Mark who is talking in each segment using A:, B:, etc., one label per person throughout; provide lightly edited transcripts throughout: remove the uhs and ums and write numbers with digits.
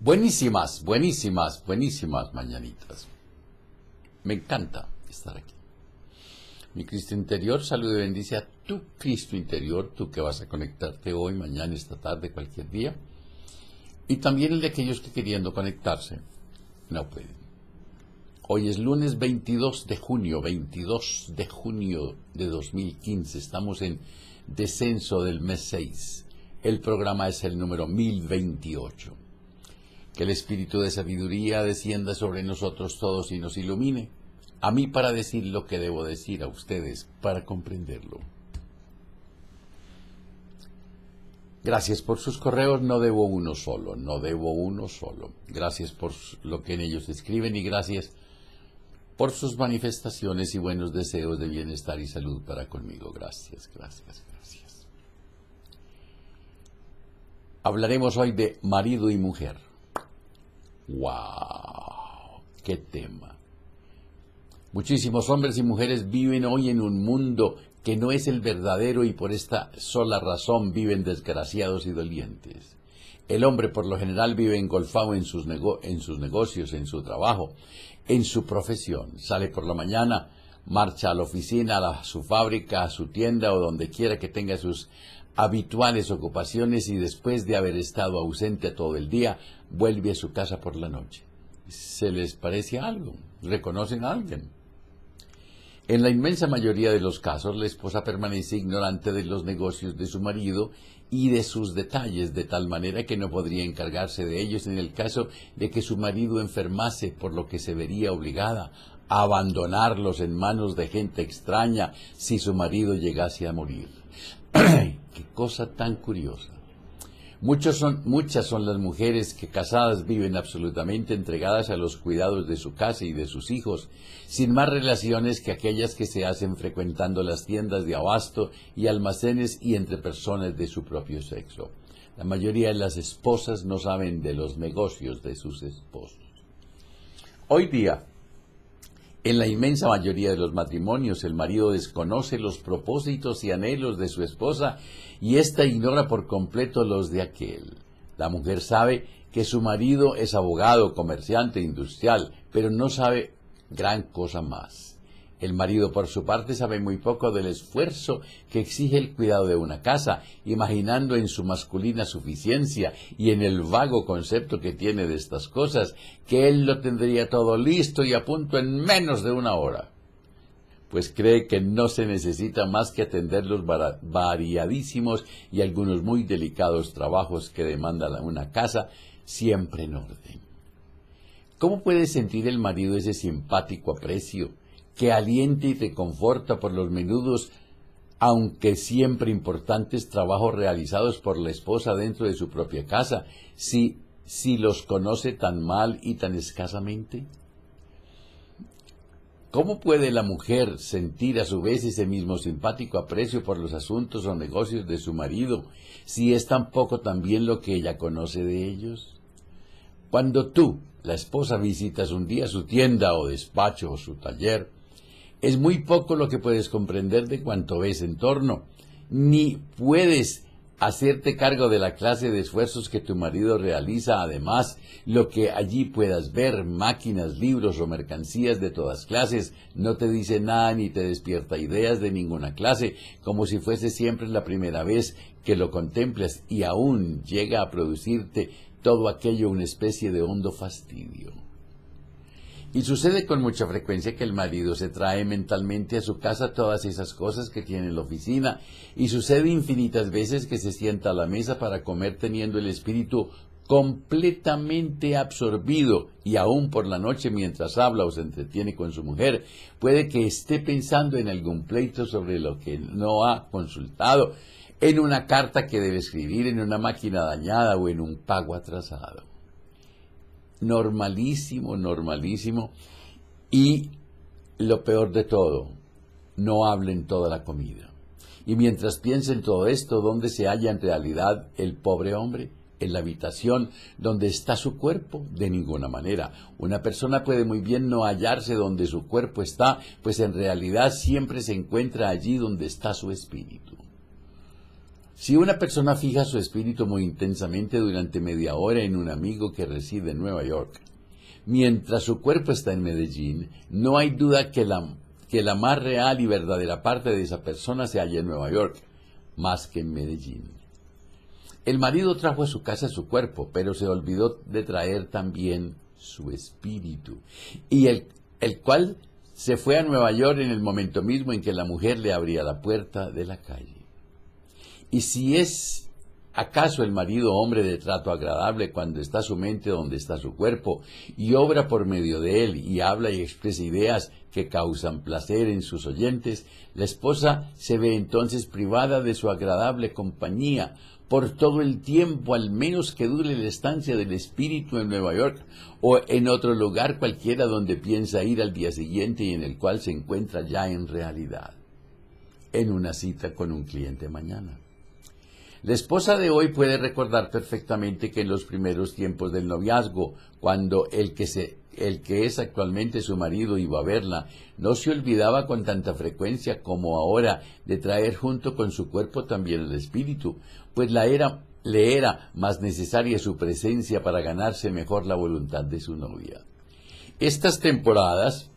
A: Buenísimas, buenísimas, buenísimas mañanitas. Me encanta estar aquí. Mi Cristo interior saluda y bendice a tu Cristo interior, tú que vas a conectarte hoy, mañana, esta tarde, cualquier día. Y también el de aquellos que queriendo conectarse no pueden. Hoy es lunes 22 de junio de 2015. Estamos en descenso del mes 6. El programa es el número 1028. Que el espíritu de sabiduría descienda sobre nosotros todos y nos ilumine. A mí para decir lo que debo decir, a ustedes para comprenderlo. Gracias por sus correos, no debo uno solo. Gracias por lo que en ellos escriben y gracias por sus manifestaciones y buenos deseos de bienestar y salud para conmigo. Gracias. Hablaremos hoy de marido y mujer. ¡Wow! ¡Qué tema! Muchísimos hombres y mujeres viven hoy en un mundo que no es el verdadero y por esta sola razón viven desgraciados y dolientes. El hombre por lo general vive engolfado en sus negocios, en su trabajo, en su profesión. Sale por la mañana, marcha a la oficina, a su fábrica, a su tienda o donde quiera que tenga sus habituales ocupaciones y después de haber estado ausente todo el día, vuelve a su casa por la noche. ¿Se les parece algo? ¿Reconocen a alguien? En la inmensa mayoría de los casos, la esposa permanece ignorante de los negocios de su marido y de sus detalles, de tal manera que no podría encargarse de ellos en el caso de que su marido enfermase, por lo que se vería obligada a abandonarlos en manos de gente extraña si su marido llegase a morir. ¡Qué cosa tan curiosa! Muchas son las mujeres que casadas viven absolutamente entregadas a los cuidados de su casa y de sus hijos, sin más relaciones que aquellas que se hacen frecuentando las tiendas de abasto y almacenes y entre personas de su propio sexo. La mayoría de las esposas no saben de los negocios de sus esposos. Hoy día, en la inmensa mayoría de los matrimonios, el marido desconoce los propósitos y anhelos de su esposa y ésta ignora por completo los de aquel. La mujer sabe que su marido es abogado, comerciante, industrial, pero no sabe gran cosa más. El marido, por su parte, sabe muy poco del esfuerzo que exige el cuidado de una casa, imaginando en su masculina suficiencia y en el vago concepto que tiene de estas cosas, que él lo tendría todo listo y a punto en menos de una hora. Pues cree que no se necesita más que atender los variadísimos y algunos muy delicados trabajos que demanda una casa, siempre en orden. ¿Cómo puede sentir el marido ese simpático aprecio que alienta y reconforta por los menudos, aunque siempre importantes, trabajos realizados por la esposa dentro de su propia casa, si los conoce tan mal y tan escasamente? ¿Cómo puede la mujer sentir a su vez ese mismo simpático aprecio por los asuntos o negocios de su marido, si es tan poco también lo que ella conoce de ellos? Cuando tú, la esposa, visitas un día su tienda o despacho o su taller, es muy poco lo que puedes comprender de cuanto ves en torno, ni puedes hacerte cargo de la clase de esfuerzos que tu marido realiza. Además, lo que allí puedas ver, máquinas, libros o mercancías de todas clases, no te dice nada ni te despierta ideas de ninguna clase, como si fuese siempre la primera vez que lo contemplas y aún llega a producirte todo aquello una especie de hondo fastidio. Y sucede con mucha frecuencia que el marido se trae mentalmente a su casa todas esas cosas que tiene en la oficina, y sucede infinitas veces que se sienta a la mesa para comer teniendo el espíritu completamente absorbido, y aún por la noche mientras habla o se entretiene con su mujer, puede que esté pensando en algún pleito sobre lo que no ha consultado, en una carta que debe escribir, en una máquina dañada o en un pago atrasado. Normalísimo, y lo peor de todo, no hablen toda la comida. Y mientras piensa en todo esto, ¿dónde se halla en realidad el pobre hombre? ¿En la habitación donde está su cuerpo? De ninguna manera. Una persona puede muy bien no hallarse donde su cuerpo está, pues en realidad siempre se encuentra allí donde está su espíritu. Si una persona fija su espíritu muy intensamente durante media hora en un amigo que reside en Nueva York, mientras su cuerpo está en Medellín, no hay duda que la más real y verdadera parte de esa persona se halla en Nueva York, más que en Medellín. El marido trajo a su casa su cuerpo, pero se olvidó de traer también su espíritu, y el cual se fue a Nueva York en el momento mismo en que la mujer le abría la puerta de la calle. Y si es acaso el marido hombre de trato agradable cuando está su mente donde está su cuerpo, y obra por medio de él, y habla y expresa ideas que causan placer en sus oyentes, la esposa se ve entonces privada de su agradable compañía por todo el tiempo, al menos que dure la estancia del espíritu en Nueva York o en otro lugar cualquiera donde piensa ir al día siguiente y en el cual se encuentra ya en realidad, en una cita con un cliente mañana. La esposa de hoy puede recordar perfectamente que en los primeros tiempos del noviazgo, cuando el que es actualmente su marido iba a verla, no se olvidaba con tanta frecuencia como ahora de traer junto con su cuerpo también el espíritu, pues le era más necesaria su presencia para ganarse mejor la voluntad de su novia. Estas temporales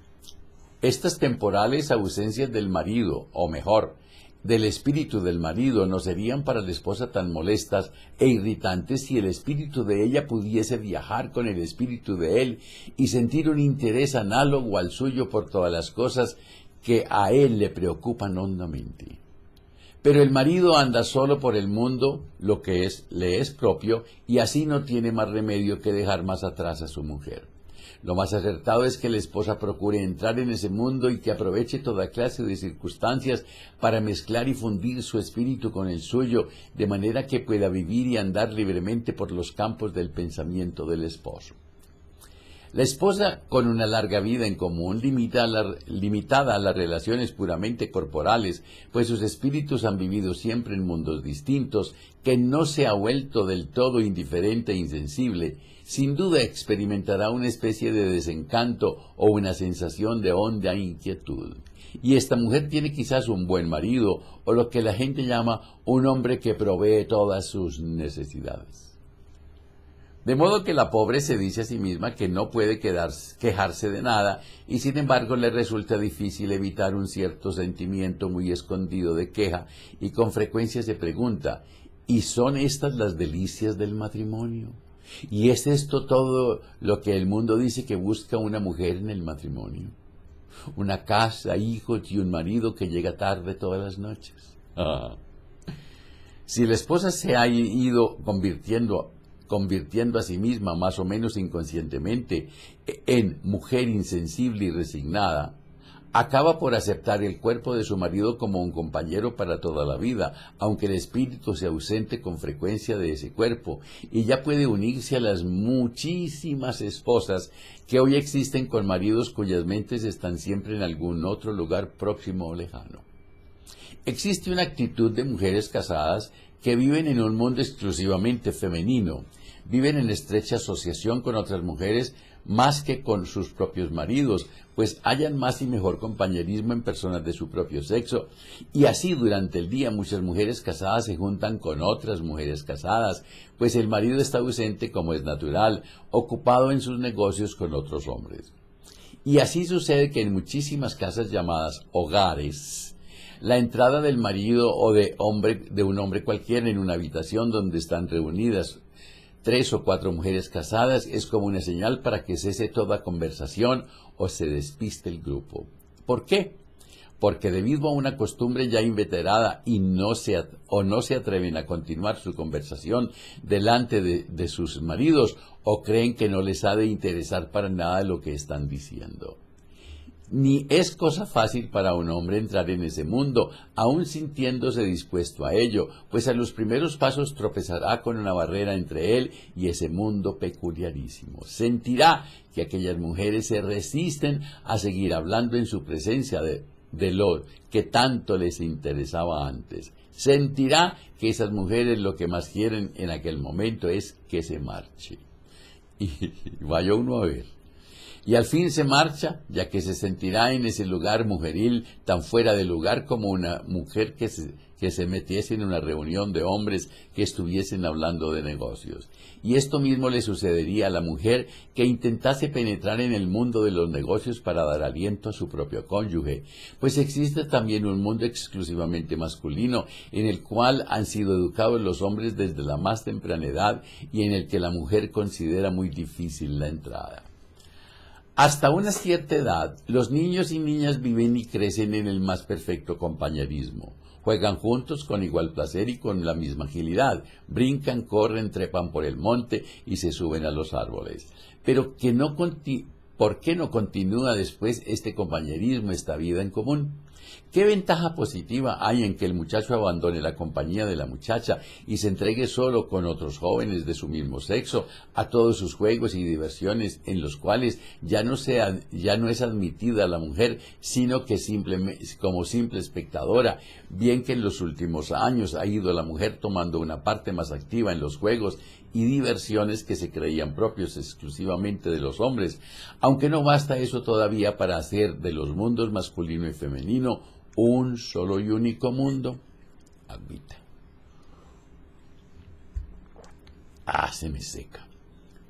A: ausencias del marido, o mejor, del espíritu del marido, no serían para la esposa tan molestas e irritantes si el espíritu de ella pudiese viajar con el espíritu de él y sentir un interés análogo al suyo por todas las cosas que a él le preocupan hondamente. Pero el marido anda solo por el mundo, lo que le es propio, y así no tiene más remedio que dejar más atrás a su mujer. Lo más acertado es que la esposa procure entrar en ese mundo y que aproveche toda clase de circunstancias para mezclar y fundir su espíritu con el suyo, de manera que pueda vivir y andar libremente por los campos del pensamiento del esposo. La esposa, con una larga vida en común, limitada a las relaciones puramente corporales, pues sus espíritus han vivido siempre en mundos distintos, que no se ha vuelto del todo indiferente e insensible, sin duda experimentará una especie de desencanto o una sensación de honda inquietud. Y esta mujer tiene quizás un buen marido, o lo que la gente llama un hombre que provee todas sus necesidades. De modo que la pobre se dice a sí misma que no puede quejarse de nada, y sin embargo le resulta difícil evitar un cierto sentimiento muy escondido de queja, y con frecuencia se pregunta, ¿y son estas las delicias del matrimonio? ¿Y es esto todo lo que el mundo dice que busca una mujer en el matrimonio? Una casa, hijos y un marido que llega tarde todas las noches. Si la esposa se ha ido convirtiendo a sí misma, más o menos inconscientemente, en mujer insensible y resignada, acaba por aceptar el cuerpo de su marido como un compañero para toda la vida, aunque el espíritu se ausente con frecuencia de ese cuerpo, y ya puede unirse a las muchísimas esposas que hoy existen con maridos cuyas mentes están siempre en algún otro lugar próximo o lejano. Existe una actitud de mujeres casadas que viven en un mundo exclusivamente femenino, viven en estrecha asociación con otras mujeres más que con sus propios maridos, pues hallan más y mejor compañerismo en personas de su propio sexo, y así durante el día muchas mujeres casadas se juntan con otras mujeres casadas, pues el marido está ausente como es natural, ocupado en sus negocios con otros hombres. Y así sucede que en muchísimas casas llamadas hogares, la entrada del marido o de un hombre cualquiera en una habitación donde están reunidas 3 o 4 mujeres casadas es como una señal para que cese toda conversación o se despiste el grupo. ¿Por qué? Porque debido a una costumbre ya inveterada y no se atreven a continuar su conversación delante de sus maridos o creen que no les ha de interesar para nada lo que están diciendo. Ni es cosa fácil para un hombre entrar en ese mundo, aun sintiéndose dispuesto a ello, pues a los primeros pasos tropezará con una barrera entre él y ese mundo peculiarísimo. Sentirá que aquellas mujeres se resisten a seguir hablando en su presencia de lo que tanto les interesaba antes. Sentirá que esas mujeres lo que más quieren en aquel momento es que se marche. Y vaya uno a ver. Y al fin se marcha, ya que se sentirá en ese lugar mujeril tan fuera de lugar como una mujer que se metiese en una reunión de hombres que estuviesen hablando de negocios. Y esto mismo le sucedería a la mujer que intentase penetrar en el mundo de los negocios para dar aliento a su propio cónyuge, pues existe también un mundo exclusivamente masculino en el cual han sido educados los hombres desde la más temprana edad y en el que la mujer considera muy difícil la entrada. Hasta una cierta edad, los niños y niñas viven y crecen en el más perfecto compañerismo. Juegan juntos con igual placer y con la misma agilidad. Brincan, corren, trepan por el monte y se suben a los árboles. Pero ¿por qué no continúa después este compañerismo, esta vida en común? ¿Qué ventaja positiva hay en que el muchacho abandone la compañía de la muchacha y se entregue solo con otros jóvenes de su mismo sexo a todos sus juegos y diversiones en los cuales ya no es admitida la mujer, sino que como simple espectadora, bien que en los últimos años ha ido la mujer tomando una parte más activa en los juegos y diversiones que se creían propios exclusivamente de los hombres, aunque no basta eso todavía para hacer de los mundos masculino y femenino un solo y único mundo? Admite. Se me seca.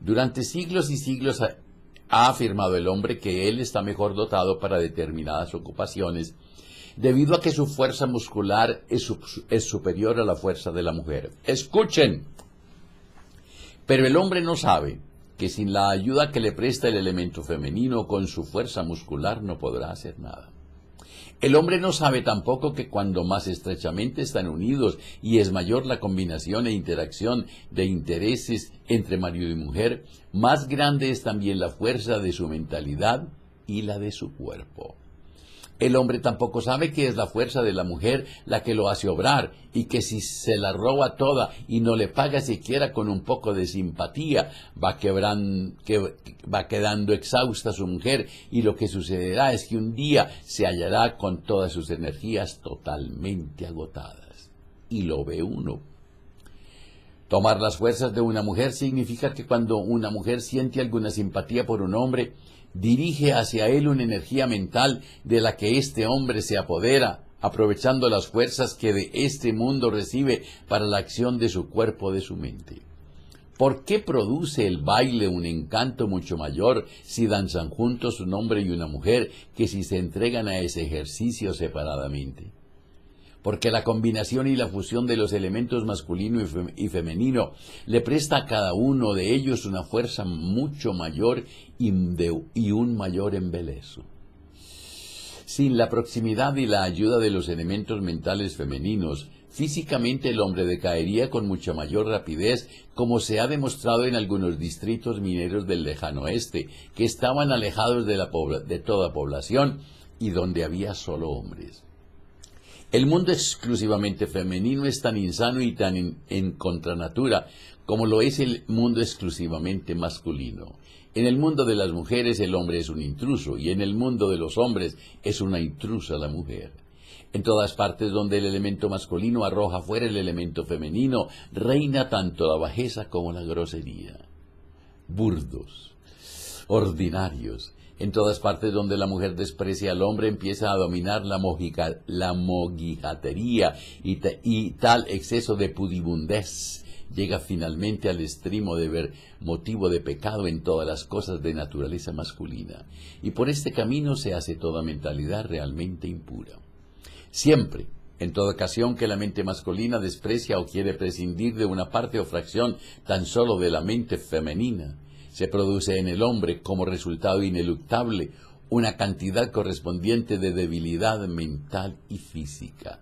A: Durante siglos y siglos ha afirmado el hombre que él está mejor dotado para determinadas ocupaciones, debido a que su fuerza muscular es superior a la fuerza de la mujer. ¡Escuchen! Pero el hombre no sabe que sin la ayuda que le presta el elemento femenino con su fuerza muscular no podrá hacer nada. El hombre no sabe tampoco que cuando más estrechamente están unidos y es mayor la combinación e interacción de intereses entre marido y mujer, más grande es también la fuerza de su mentalidad y la de su cuerpo. El hombre tampoco sabe que es la fuerza de la mujer la que lo hace obrar y que si se la roba toda y no le paga siquiera con un poco de simpatía, va quedando exhausta su mujer y lo que sucederá es que un día se hallará con todas sus energías totalmente agotadas. Y lo ve uno. Tomar las fuerzas de una mujer significa que cuando una mujer siente alguna simpatía por un hombre, dirige hacia él una energía mental de la que este hombre se apodera, aprovechando las fuerzas que de este mundo recibe para la acción de su cuerpo, de su mente. ¿Por qué produce el baile un encanto mucho mayor si danzan juntos un hombre y una mujer que si se entregan a ese ejercicio separadamente? Porque la combinación y la fusión de los elementos masculino y femenino le presta a cada uno de ellos una fuerza mucho mayor y un mayor embeleso. Sin la proximidad y la ayuda de los elementos mentales femeninos, físicamente el hombre decaería con mucha mayor rapidez, como se ha demostrado en algunos distritos mineros del lejano oeste, que estaban alejados de toda población y donde había solo hombres. El mundo exclusivamente femenino es tan insano y tan en contranatura como lo es el mundo exclusivamente masculino. En el mundo de las mujeres el hombre es un intruso y en el mundo de los hombres es una intrusa la mujer. En todas partes donde el elemento masculino arroja fuera el elemento femenino, reina tanto la bajeza como la grosería. Burdos, ordinarios. En todas partes donde la mujer desprecia al hombre empieza a dominar la mojigatería y tal exceso de pudibundez llega finalmente al extremo de ver motivo de pecado en todas las cosas de naturaleza masculina. Y por este camino se hace toda mentalidad realmente impura. Siempre, en toda ocasión que la mente masculina desprecia o quiere prescindir de una parte o fracción tan solo de la mente femenina, se produce en el hombre, como resultado ineluctable, una cantidad correspondiente de debilidad mental y física.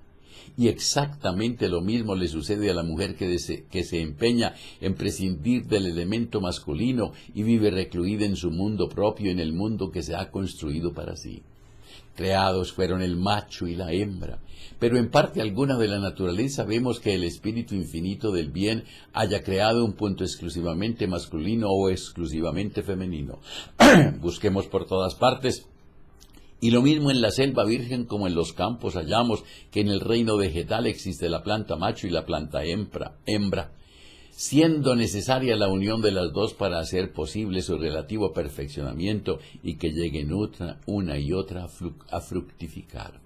A: Y exactamente lo mismo le sucede a la mujer que se empeña en prescindir del elemento masculino y vive recluida en su mundo propio, en el mundo que se ha construido para sí. Creados fueron el macho y la hembra, pero en parte alguna de la naturaleza vemos que el espíritu infinito del bien haya creado un punto exclusivamente masculino o exclusivamente femenino. Busquemos por todas partes, y lo mismo en la selva virgen como en los campos hallamos que en el reino vegetal existe la planta macho y la planta hembra. siendo necesaria la unión de las dos para hacer posible su relativo perfeccionamiento y que lleguen una y otra a fructificar.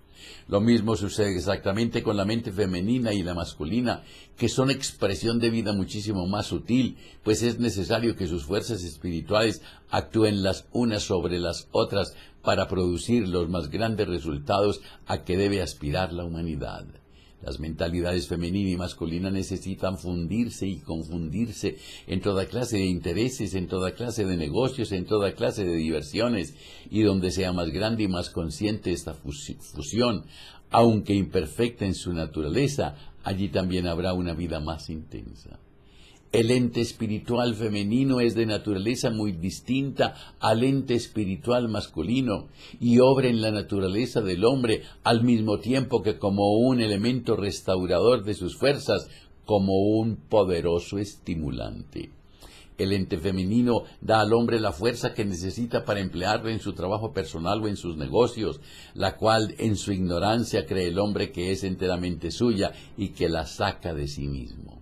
A: Lo mismo sucede exactamente con la mente femenina y la masculina, que son expresión de vida muchísimo más sutil, pues es necesario que sus fuerzas espirituales actúen las unas sobre las otras para producir los más grandes resultados a que debe aspirar la humanidad. Las mentalidades femenina y masculina necesitan fundirse y confundirse en toda clase de intereses, en toda clase de negocios, en toda clase de diversiones, y donde sea más grande y más consciente esta fusión, aunque imperfecta en su naturaleza, allí también habrá una vida más intensa. El ente espiritual femenino es de naturaleza muy distinta al ente espiritual masculino y obra en la naturaleza del hombre al mismo tiempo que como un elemento restaurador de sus fuerzas, como un poderoso estimulante. El ente femenino da al hombre la fuerza que necesita para emplearla en su trabajo personal o en sus negocios, la cual en su ignorancia cree el hombre que es enteramente suya y que la saca de sí mismo.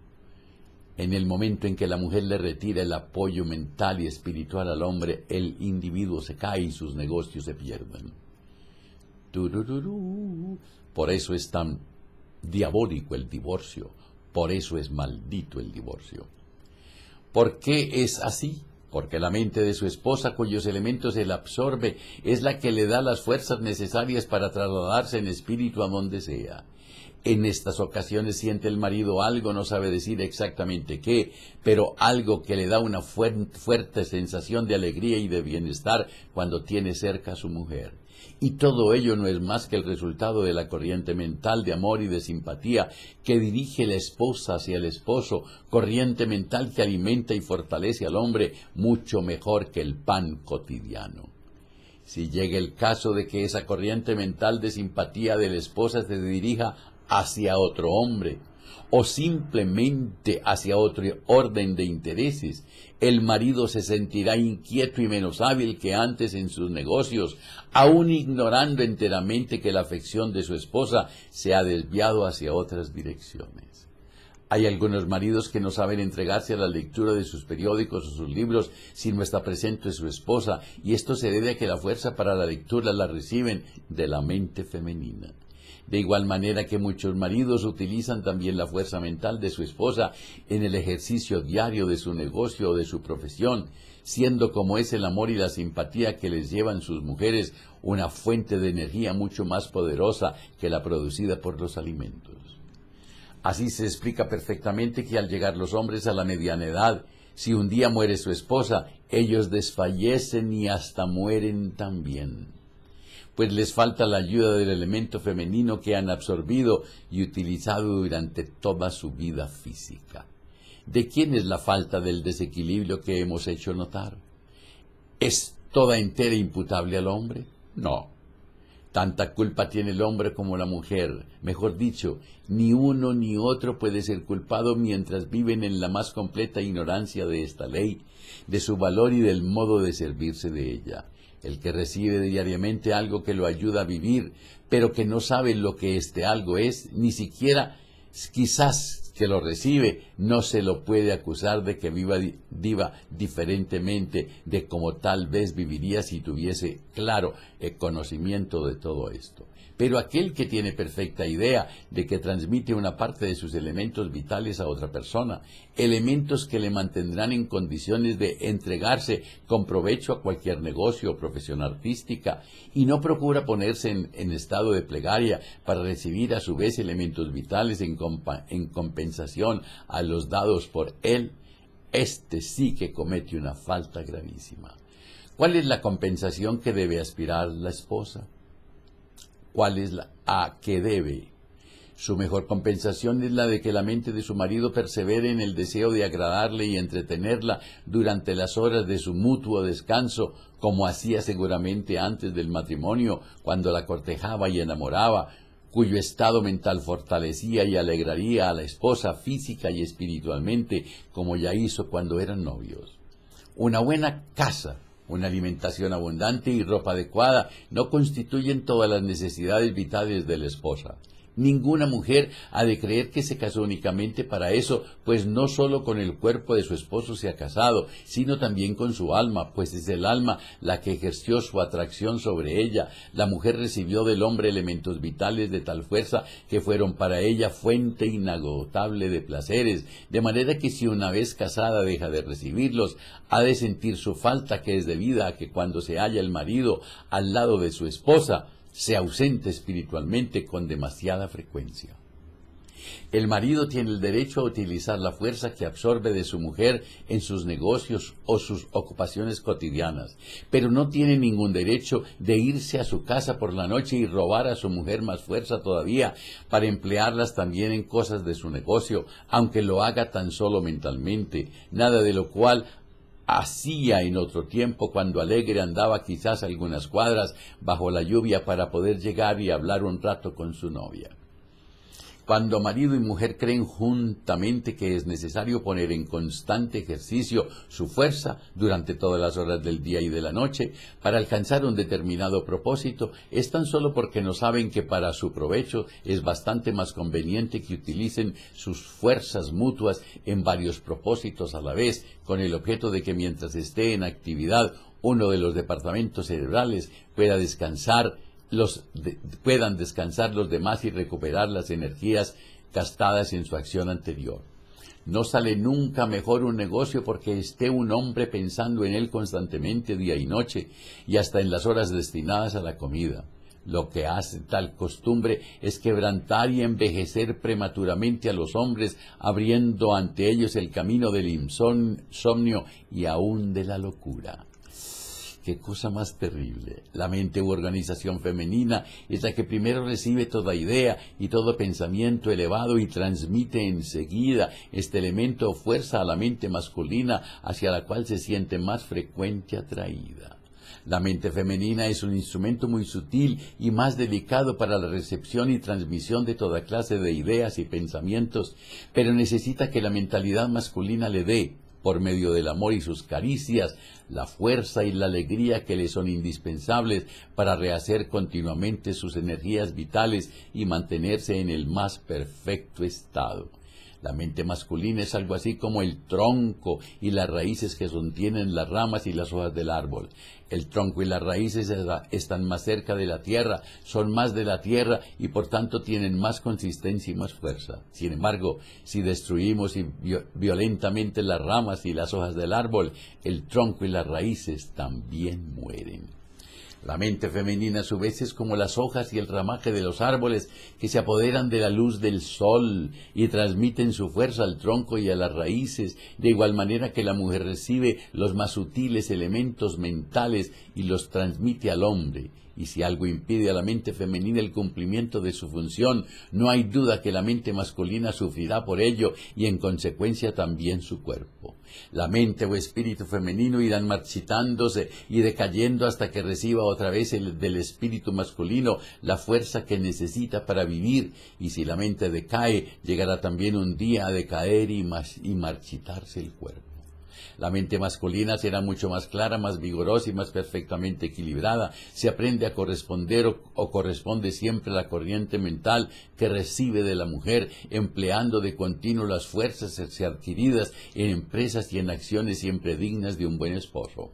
A: En el momento en que la mujer le retira el apoyo mental y espiritual al hombre, el individuo se cae y sus negocios se pierden. Por eso es tan diabólico el divorcio, por eso es maldito el divorcio. ¿Por qué es así? Porque la mente de su esposa, cuyos elementos él absorbe, es la que le da las fuerzas necesarias para trasladarse en espíritu a donde sea. En estas ocasiones siente el marido algo, no sabe decir exactamente qué, pero algo que le da una fuerte sensación de alegría y de bienestar cuando tiene cerca a su mujer. Y todo ello no es más que el resultado de la corriente mental de amor y de simpatía que dirige la esposa hacia el esposo, corriente mental que alimenta y fortalece al hombre mucho mejor que el pan cotidiano. Si llega el caso de que esa corriente mental de simpatía de la esposa se dirija hacia otro hombre, o simplemente hacia otro orden de intereses, el marido se sentirá inquieto y menos hábil que antes en sus negocios, aun ignorando enteramente que la afección de su esposa se ha desviado hacia otras direcciones. Hay algunos maridos que no saben entregarse a la lectura de sus periódicos o sus libros si no está presente su esposa, y esto se debe a que la fuerza para la lectura la reciben de la mente femenina. De igual manera que muchos maridos utilizan también la fuerza mental de su esposa en el ejercicio diario de su negocio o de su profesión, siendo como es el amor y la simpatía que les llevan sus mujeres una fuente de energía mucho más poderosa que la producida por los alimentos. Así se explica perfectamente que al llegar los hombres a la mediana edad, si un día muere su esposa, ellos desfallecen y hasta mueren también, pues les falta la ayuda del elemento femenino que han absorbido y utilizado durante toda su vida física. ¿De quién es la falta del desequilibrio que hemos hecho notar? ¿Es toda entera imputable al hombre? No. Tanta culpa tiene el hombre como la mujer. Mejor dicho, ni uno ni otro puede ser culpado mientras viven en la más completa ignorancia de esta ley, de su valor y del modo de servirse de ella. El que recibe diariamente algo que lo ayuda a vivir, pero que no sabe lo que este algo es, ni siquiera quizás que lo recibe, no se lo puede acusar de que viva diferentemente de como tal vez viviría si tuviese claro el conocimiento de todo esto. Pero aquel que tiene perfecta idea de que transmite una parte de sus elementos vitales a otra persona, elementos que le mantendrán en condiciones de entregarse con provecho a cualquier negocio o profesión artística, y no procura ponerse en estado de plegaria para recibir a su vez elementos vitales en compensación a los dados por él, este sí que comete una falta gravísima. ¿Cuál es la compensación que debe aspirar la esposa? ¿Cuál es a qué debe? Su mejor compensación es la de que la mente de su marido persevere en el deseo de agradarle y entretenerla durante las horas de su mutuo descanso, como hacía seguramente antes del matrimonio, cuando la cortejaba y enamoraba, cuyo estado mental fortalecía y alegraría a la esposa física y espiritualmente, como ya hizo cuando eran novios. Una buena casa, una alimentación abundante y ropa adecuada no constituyen todas las necesidades vitales de la esposa. Ninguna mujer ha de creer que se casó únicamente para eso, pues no solo con el cuerpo de su esposo se ha casado, sino también con su alma, pues es el alma la que ejerció su atracción sobre ella. La mujer recibió del hombre elementos vitales de tal fuerza que fueron para ella fuente inagotable de placeres, de manera que si una vez casada deja de recibirlos, ha de sentir su falta, que es debida a que cuando se halla el marido al lado de su esposa, se ausente espiritualmente con demasiada frecuencia. El marido tiene el derecho a utilizar la fuerza que absorbe de su mujer en sus negocios o sus ocupaciones cotidianas, pero no tiene ningún derecho de irse a su casa por la noche y robar a su mujer más fuerza todavía para emplearlas también en cosas de su negocio, aunque lo haga tan solo mentalmente, nada de lo cual hacía en otro tiempo cuando alegre andaba quizás algunas cuadras bajo la lluvia para poder llegar y hablar un rato con su novia. Cuando marido y mujer creen juntamente que es necesario poner en constante ejercicio su fuerza durante todas las horas del día y de la noche para alcanzar un determinado propósito, es tan solo porque no saben que para su provecho es bastante más conveniente que utilicen sus fuerzas mutuas en varios propósitos a la vez, con el objeto de que mientras esté en actividad uno de los departamentos cerebrales puedan descansar los demás y recuperar las energías gastadas en su acción anterior. No sale nunca mejor un negocio porque esté un hombre pensando en él constantemente día y noche, y hasta en las horas destinadas a la comida. Lo que hace tal costumbre es quebrantar y envejecer prematuramente a los hombres, abriendo ante ellos el camino del insomnio y aún de la locura. ¡Qué cosa más terrible! La mente u organización femenina es la que primero recibe toda idea y todo pensamiento elevado y transmite enseguida este elemento o fuerza a la mente masculina, hacia la cual se siente más frecuente atraída. La mente femenina es un instrumento muy sutil y más delicado para la recepción y transmisión de toda clase de ideas y pensamientos, pero necesita que la mentalidad masculina le dé, por medio del amor y sus caricias, la fuerza y la alegría que le son indispensables para rehacer continuamente sus energías vitales y mantenerse en el más perfecto estado. La mente masculina es algo así como el tronco y las raíces que sostienen las ramas y las hojas del árbol. El tronco y las raíces están más cerca de la tierra, son más de la tierra y por tanto tienen más consistencia y más fuerza. Sin embargo, si destruimos violentamente las ramas y las hojas del árbol, el tronco y las raíces también mueren. La mente femenina a su vez es como las hojas y el ramaje de los árboles que se apoderan de la luz del sol y transmiten su fuerza al tronco y a las raíces, de igual manera que la mujer recibe los más sutiles elementos mentales y los transmite al hombre. Y si algo impide a la mente femenina el cumplimiento de su función, no hay duda que la mente masculina sufrirá por ello y en consecuencia también su cuerpo. La mente o espíritu femenino irán marchitándose y decayendo hasta que reciba otra vez del espíritu masculino la fuerza que necesita para vivir, y si la mente decae, llegará también un día a decaer y marchitarse el cuerpo. La mente masculina será mucho más clara, más vigorosa y más perfectamente equilibrada. Se aprende a corresponder o corresponde siempre a la corriente mental que recibe de la mujer, empleando de continuo las fuerzas adquiridas en empresas y en acciones siempre dignas de un buen esposo.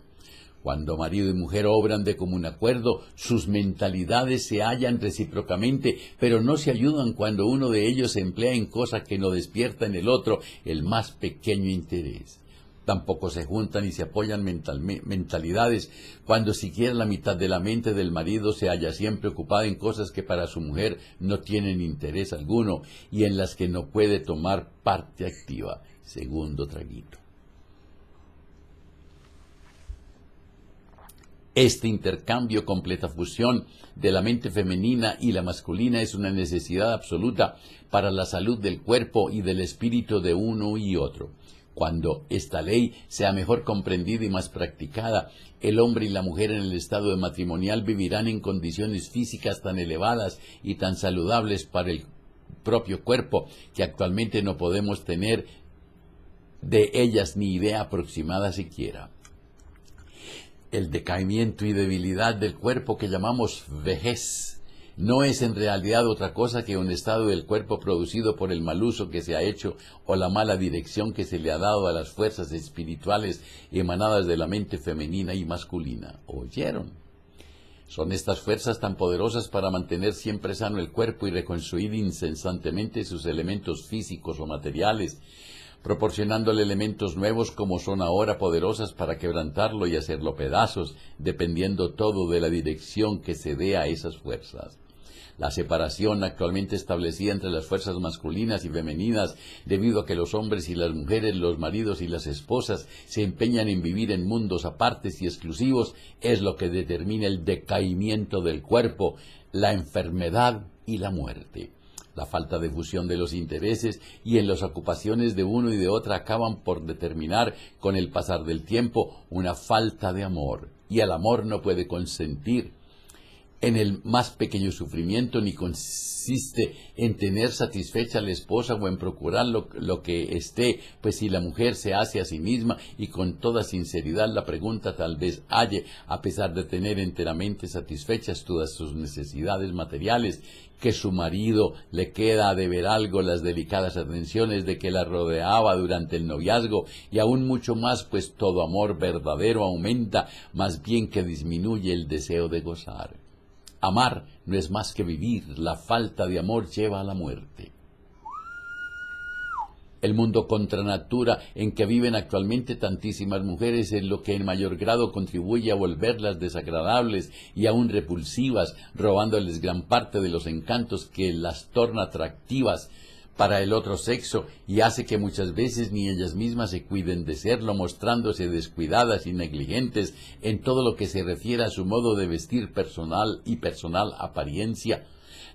A: Cuando marido y mujer obran de común acuerdo, sus mentalidades se hallan recíprocamente, pero no se ayudan cuando uno de ellos se emplea en cosas que no despierta en el otro el más pequeño interés. Tampoco se juntan y se apoyan mentalidades cuando siquiera la mitad de la mente del marido se halla siempre ocupada en cosas que para su mujer no tienen interés alguno y en las que no puede tomar parte activa. Segundo traguito. Este intercambio, completa fusión de la mente femenina y la masculina es una necesidad absoluta para la salud del cuerpo y del espíritu de uno y otro. Cuando esta ley sea mejor comprendida y más practicada, el hombre y la mujer en el estado de matrimonial vivirán en condiciones físicas tan elevadas y tan saludables para el propio cuerpo que actualmente no podemos tener de ellas ni idea aproximada siquiera. El decaimiento y debilidad del cuerpo que llamamos vejez no es en realidad otra cosa que un estado del cuerpo producido por el mal uso que se ha hecho o la mala dirección que se le ha dado a las fuerzas espirituales emanadas de la mente femenina y masculina. ¿Oyeron? Son estas fuerzas tan poderosas para mantener siempre sano el cuerpo y reconstruir incesantemente sus elementos físicos o materiales, proporcionándole elementos nuevos como son ahora poderosas para quebrantarlo y hacerlo pedazos, dependiendo todo de la dirección que se dé a esas fuerzas. La separación actualmente establecida entre las fuerzas masculinas y femeninas, debido a que los hombres y las mujeres, los maridos y las esposas, se empeñan en vivir en mundos apartes y exclusivos, es lo que determina el decaimiento del cuerpo, la enfermedad y la muerte. La falta de fusión de los intereses y en las ocupaciones de uno y de otra acaban por determinar, con el pasar del tiempo, una falta de amor. Y el amor no puede consentir en el más pequeño sufrimiento, ni consiste en tener satisfecha a la esposa o en procurar lo que esté, pues si la mujer se hace a sí misma y con toda sinceridad la pregunta tal vez halle, a pesar de tener enteramente satisfechas todas sus necesidades materiales, que su marido le queda a deber algo las delicadas atenciones de que la rodeaba durante el noviazgo, y aún mucho más, pues todo amor verdadero aumenta, más bien que disminuye el deseo de gozar. Amar no es más que vivir, la falta de amor lleva a la muerte. El mundo contra natura en que viven actualmente tantísimas mujeres es lo que en mayor grado contribuye a volverlas desagradables y aún repulsivas, robándoles gran parte de los encantos que las torna atractivas para el otro sexo y hace que muchas veces ni ellas mismas se cuiden de serlo, mostrándose descuidadas y negligentes en todo lo que se refiere a su modo de vestir personal y personal apariencia.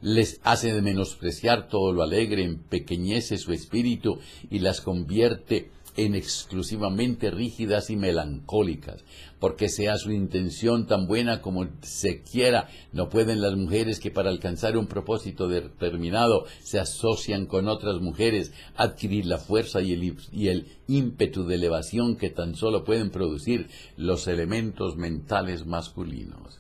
A: Les hace de menospreciar todo lo alegre, empequeñece su espíritu y las convierte en exclusivamente rígidas y melancólicas. Porque sea su intención tan buena como se quiera, no pueden las mujeres que para alcanzar un propósito determinado se asocian con otras mujeres adquirir la fuerza y el ímpetu de elevación que tan solo pueden producir los elementos mentales masculinos.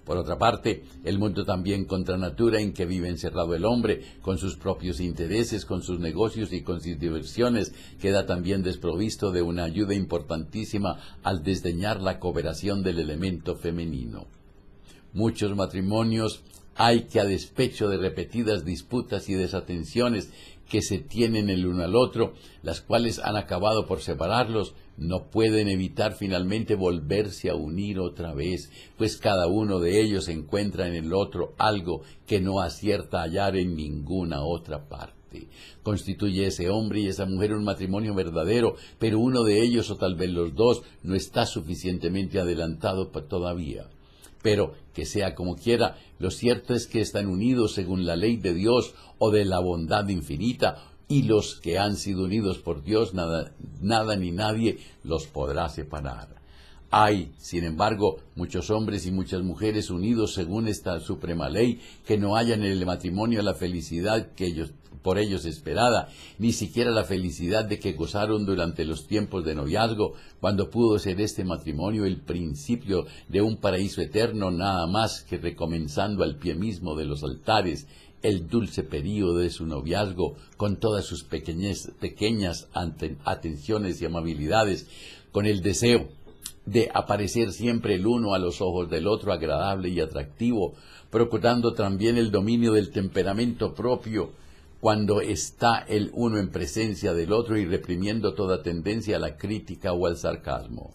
A: Por otra parte, el mundo también contra natura en que vive encerrado el hombre, con sus propios intereses, con sus negocios y con sus diversiones, queda también desprovisto de una ayuda importantísima al desdeñar la cooperación del elemento femenino. Muchos matrimonios hay que, a despecho de repetidas disputas y desatenciones que se tienen el uno al otro, las cuales han acabado por separarlos, no pueden evitar finalmente volverse a unir otra vez, pues cada uno de ellos encuentra en el otro algo que no acierta a hallar en ninguna otra parte. Constituye ese hombre y esa mujer un matrimonio verdadero, pero uno de ellos, o tal vez los dos, no está suficientemente adelantado todavía. Pero, que sea como quiera, lo cierto es que están unidos según la ley de Dios o de la bondad infinita, y los que han sido unidos por Dios, nada ni nadie los podrá separar. Hay, sin embargo, muchos hombres y muchas mujeres unidos según esta suprema ley, que no hallan en el matrimonio la felicidad que por ellos esperada, ni siquiera la felicidad de que gozaron durante los tiempos de noviazgo, cuando pudo ser este matrimonio el principio de un paraíso eterno, nada más que recomenzando al pie mismo de los altares el dulce período de su noviazgo, con todas sus pequeñas atenciones y amabilidades, con el deseo de aparecer siempre el uno a los ojos del otro agradable y atractivo, procurando también el dominio del temperamento propio cuando está el uno en presencia del otro y reprimiendo toda tendencia a la crítica o al sarcasmo.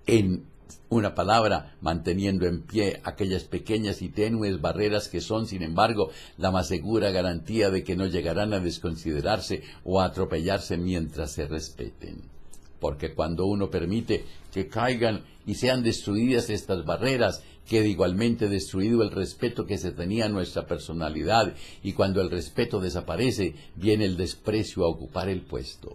A: En una palabra, manteniendo en pie aquellas pequeñas y tenues barreras que son, sin embargo, la más segura garantía de que no llegarán a desconsiderarse o a atropellarse mientras se respeten. Porque cuando uno permite que caigan y sean destruidas estas barreras, queda igualmente destruido el respeto que se tenía a nuestra personalidad, y cuando el respeto desaparece, viene el desprecio a ocupar el puesto.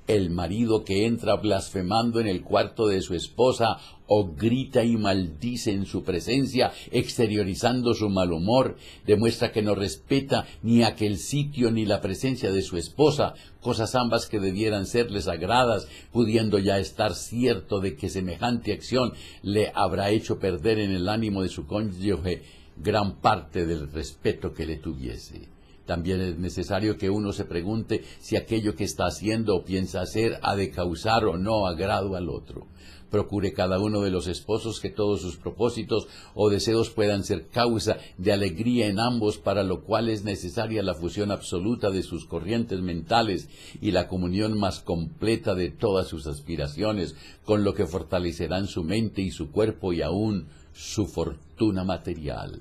A: El marido que entra blasfemando en el cuarto de su esposa o grita y maldice en su presencia, exteriorizando su mal humor, demuestra que no respeta ni aquel sitio ni la presencia de su esposa, cosas ambas que debieran serle sagradas, pudiendo ya estar cierto de que semejante acción le habrá hecho perder en el ánimo de su cónyuge gran parte del respeto que le tuviese. También es necesario que uno se pregunte si aquello que está haciendo o piensa hacer ha de causar o no agrado al otro. Procure cada uno de los esposos que todos sus propósitos o deseos puedan ser causa de alegría en ambos, para lo cual es necesaria la fusión absoluta de sus corrientes mentales y la comunión más completa de todas sus aspiraciones, con lo que fortalecerán su mente y su cuerpo y aún su fortuna material.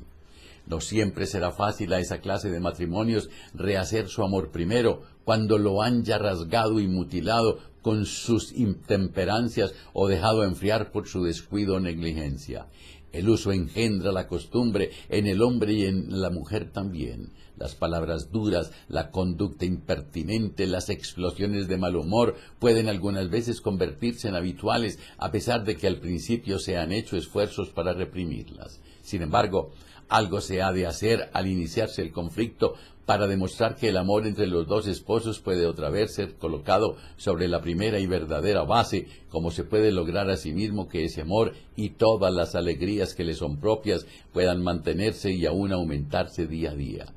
A: No siempre será fácil a esa clase de matrimonios rehacer su amor primero, cuando lo han ya rasgado y mutilado con sus intemperancias o dejado enfriar por su descuido o negligencia. El uso engendra la costumbre en el hombre y en la mujer también. Las palabras duras, la conducta impertinente, las explosiones de mal humor pueden algunas veces convertirse en habituales, a pesar de que al principio se han hecho esfuerzos para reprimirlas. Sin embargo, algo se ha de hacer al iniciarse el conflicto para demostrar que el amor entre los dos esposos puede otra vez ser colocado sobre la primera y verdadera base, como se puede lograr asimismo que ese amor y todas las alegrías que le son propias puedan mantenerse y aún aumentarse día a día.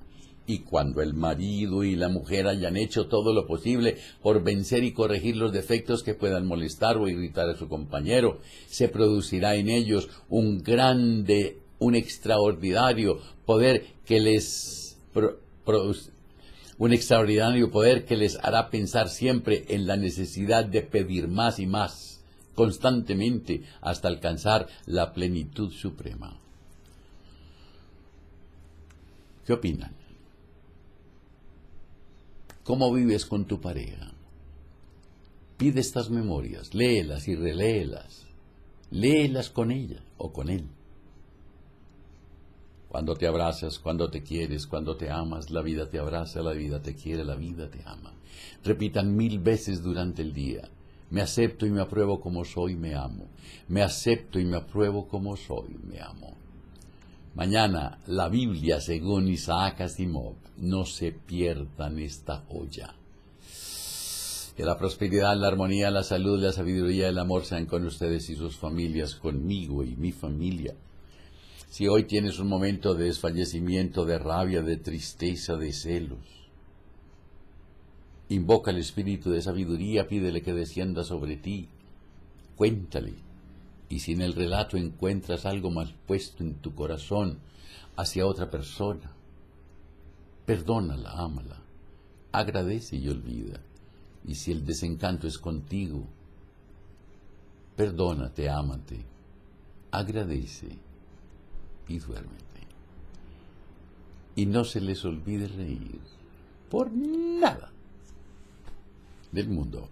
A: Y cuando el marido y la mujer hayan hecho todo lo posible por vencer y corregir los defectos que puedan molestar o irritar a su compañero, se producirá en ellos un extraordinario poder que les hará pensar siempre en la necesidad de pedir más y más, constantemente, hasta alcanzar la plenitud suprema. ¿Qué opinan? ¿Cómo vives con tu pareja? Pide estas memorias, léelas y reléelas. Léelas con ella o con él. Cuando te abrazas, cuando te quieres, cuando te amas, la vida te abraza, la vida te quiere, la vida te ama. Repitan 1000 veces durante el día: me acepto y me apruebo como soy, me amo. Me acepto y me apruebo como soy, me amo. Mañana, la Biblia según Isaac Asimov. No se pierdan esta joya. Que la prosperidad, la armonía, la salud, la sabiduría y el amor sean con ustedes y sus familias, conmigo y mi familia. Si hoy tienes un momento de desfallecimiento, de rabia, de tristeza, de celos, invoca al espíritu de sabiduría, pídele que descienda sobre ti, cuéntale, y si en el relato encuentras algo mal puesto en tu corazón hacia otra persona, perdónala, ámala, agradece y olvida. Y si el desencanto es contigo, perdónate, ámate, agradece y duérmete. Y no se les olvide reír por nada del mundo.